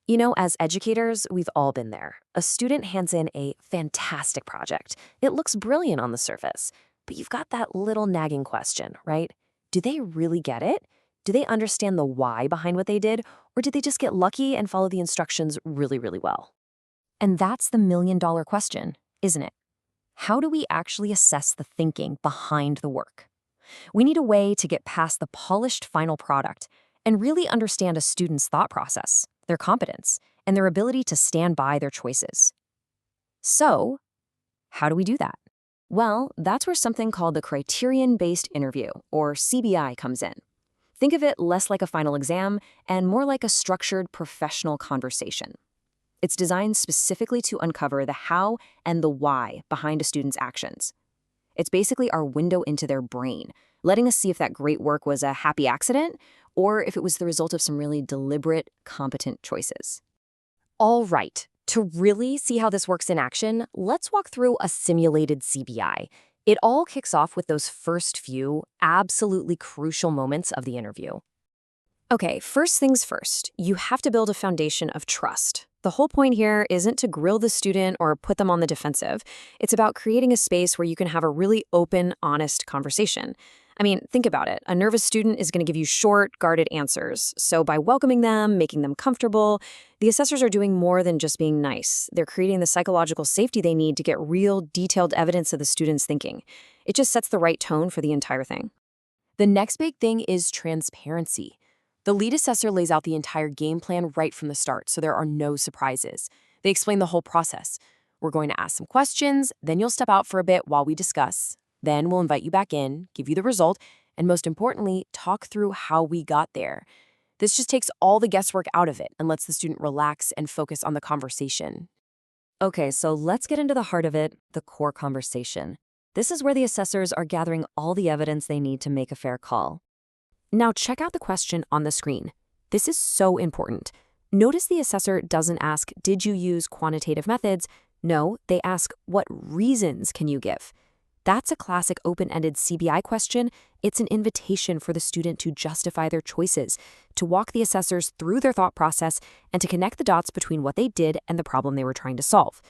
You know, as educators, we've all been there. A student hands in a fantastic project. It looks brilliant on the surface, but you've got that little nagging question, right? Do they really get it? Do they understand the why behind what they did? Or did they just get lucky and follow the instructions really, really well? And that's the million-dollar question, isn't it? How do we actually assess the thinking behind the work? We need a way to get past the polished final product and really understand a student's thought process, their competence, and their ability to stand by their choices. So, how do we do that? Well, that's where something called the Criterion Based Interview, or CBI, comes in. Think of it less like a final exam and more like a structured professional conversation. It's designed specifically to uncover the how and the why behind a student's actions. It's basically our window into their brain, letting us see if that great work was a happy accident or if it was the result of some really deliberate, competent choices. All right, to really see how this works in action, let's walk through a simulated CBI. It all kicks off with those first few, absolutely crucial moments of the interview. Okay, first things first, you have to build a foundation of trust. The whole point here isn't to grill the student or put them on the defensive. It's about creating a space where you can have a really open, honest conversation. I mean, think about it. A nervous student is going to give you short, guarded answers. So by welcoming them, making them comfortable, the assessors are doing more than just being nice. They're creating the psychological safety they need to get real, detailed evidence of the student's thinking. It just sets the right tone for the entire thing. The next big thing is transparency. The lead assessor lays out the entire game plan right from the start, so there are no surprises. They explain the whole process. We're going to ask some questions, then you'll step out for a bit while we discuss. Then we'll invite you back in, give you the result, and most importantly, talk through how we got there. This just takes all the guesswork out of it and lets the student relax and focus on the conversation. Okay, so let's get into the heart of it, the core conversation. This is where the assessors are gathering all the evidence they need to make a fair call. Now check out the question on the screen. This is so important. Notice the assessor doesn't ask, did you use quantitative methods? No, they ask, what reasons can you give? That's a classic open-ended CBI question. It's an invitation for the student to justify their choices, to walk the assessors through their thought process, and to connect the dots between what they did and the problem they were trying to solve.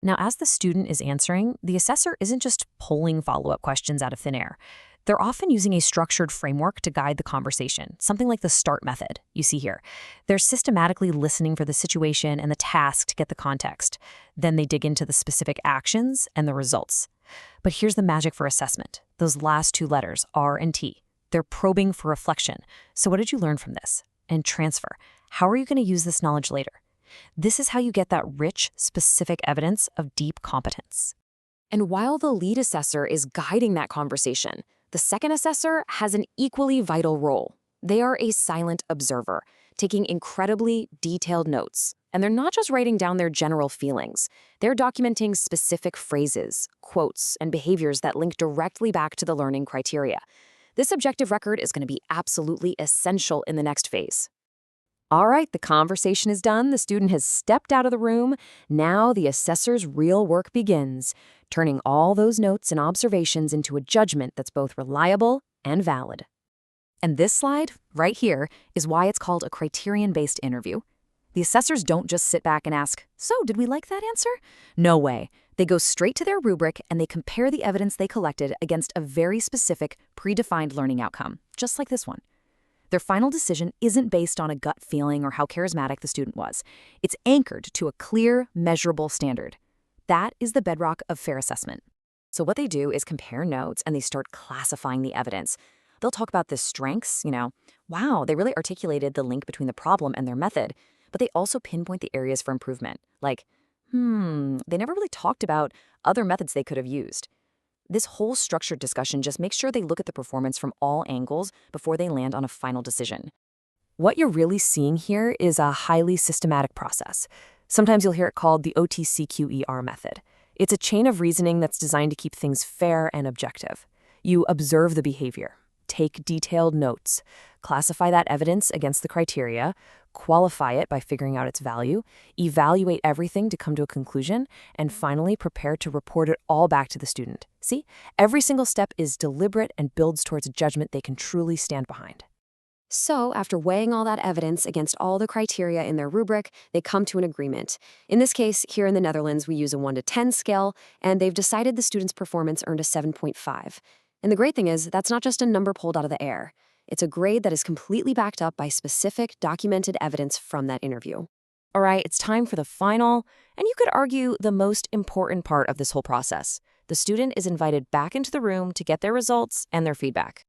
Now, as the student is answering, the assessor isn't just pulling follow-up questions out of thin air. They're often using a structured framework to guide the conversation, something like the START method you see here. They're systematically listening for the situation and the task to get the context. Then they dig into the specific actions and the results. But here's the magic for assessment. Those last two letters, R and T. They're probing for reflection. So what did you learn from this? And transfer. How are you going to use this knowledge later? This is how you get that rich, specific evidence of deep competence. And while the lead assessor is guiding that conversation, the second assessor has an equally vital role. They are a silent observer, taking incredibly detailed notes. And they're not just writing down their general feelings. They're documenting specific phrases, quotes, and behaviors that link directly back to the learning criteria. This objective record is going to be absolutely essential in the next phase. All right, the conversation is done. The student has stepped out of the room. Now the assessor's real work begins, turning all those notes and observations into a judgment that's both reliable and valid. And this slide, right here, is why it's called a criterion-based interview. The assessors don't just sit back and ask, so did we like that answer? No way. They go straight to their rubric and they compare the evidence they collected against a very specific, predefined learning outcome, just like this one. Their final decision isn't based on a gut feeling or how charismatic the student was. It's anchored to a clear, measurable standard. That is the bedrock of fair assessment. So what they do is compare notes and they start classifying the evidence. They'll talk about the strengths, wow, they really articulated the link between the problem and their method, but they also pinpoint the areas for improvement, like, they never really talked about other methods they could have used. This whole structured discussion just makes sure they look at the performance from all angles before they land on a final decision. What you're really seeing here is a highly systematic process. Sometimes you'll hear it called the OTCQER method. It's a chain of reasoning that's designed to keep things fair and objective. You observe the behavior, take detailed notes, classify that evidence against the criteria, qualify it by figuring out its value, evaluate everything to come to a conclusion, and finally prepare to report it all back to the student. See, every single step is deliberate and builds towards a judgment they can truly stand behind. So, after weighing all that evidence against all the criteria in their rubric, they come to an agreement. In this case, here in the Netherlands, we use a 1 to 10 scale, and they've decided the student's performance earned a 7.5. And the great thing is, that's not just a number pulled out of the air. It's a grade that is completely backed up by specific, documented evidence from that interview. All right, it's time for the final, and you could argue the most important part of this whole process. The student is invited back into the room to get their results and their feedback.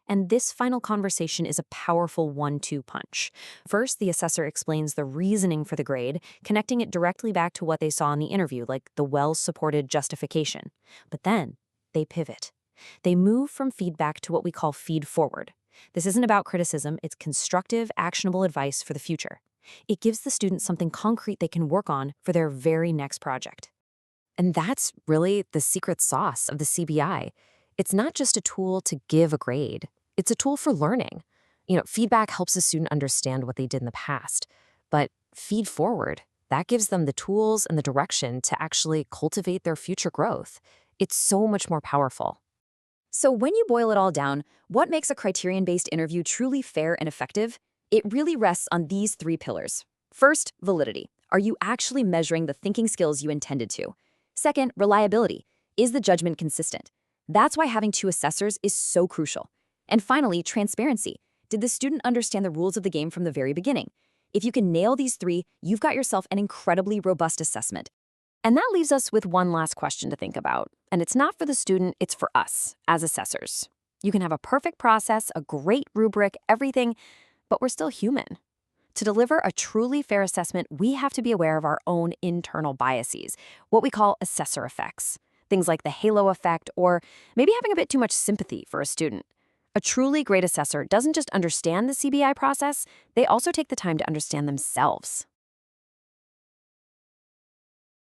And this final conversation is a powerful 1-2 punch. First, the assessor explains the reasoning for the grade, connecting it directly back to what they saw in the interview, like the well-supported justification. But then, they pivot. They move from feedback to what we call feed forward. This isn't about criticism, it's constructive, actionable advice for the future. It gives the student something concrete they can work on for their very next project. And that's really the secret sauce of the CBI. It's not just a tool to give a grade. It's a tool for learning. Feedback helps a student understand what they did in the past. But feed forward, that gives them the tools and the direction to actually cultivate their future growth. It's so much more powerful. So when you boil it all down, what makes a criterion-based interview truly fair and effective? It really rests on these 3 pillars. First, validity. Are you actually measuring the thinking skills you intended to? Second, reliability. Is the judgment consistent? That's why having 2 assessors is so crucial. And finally, transparency. Did the student understand the rules of the game from the very beginning? If you can nail these 3, you've got yourself an incredibly robust assessment. And that leaves us with one last question to think about. And it's not for the student, it's for us as assessors. You can have a perfect process, a great rubric, everything, but we're still human. To deliver a truly fair assessment, we have to be aware of our own internal biases, what we call assessor effects. Things like the halo effect, or maybe having a bit too much sympathy for a student. A truly great assessor doesn't just understand the CBI process, they also take the time to understand themselves.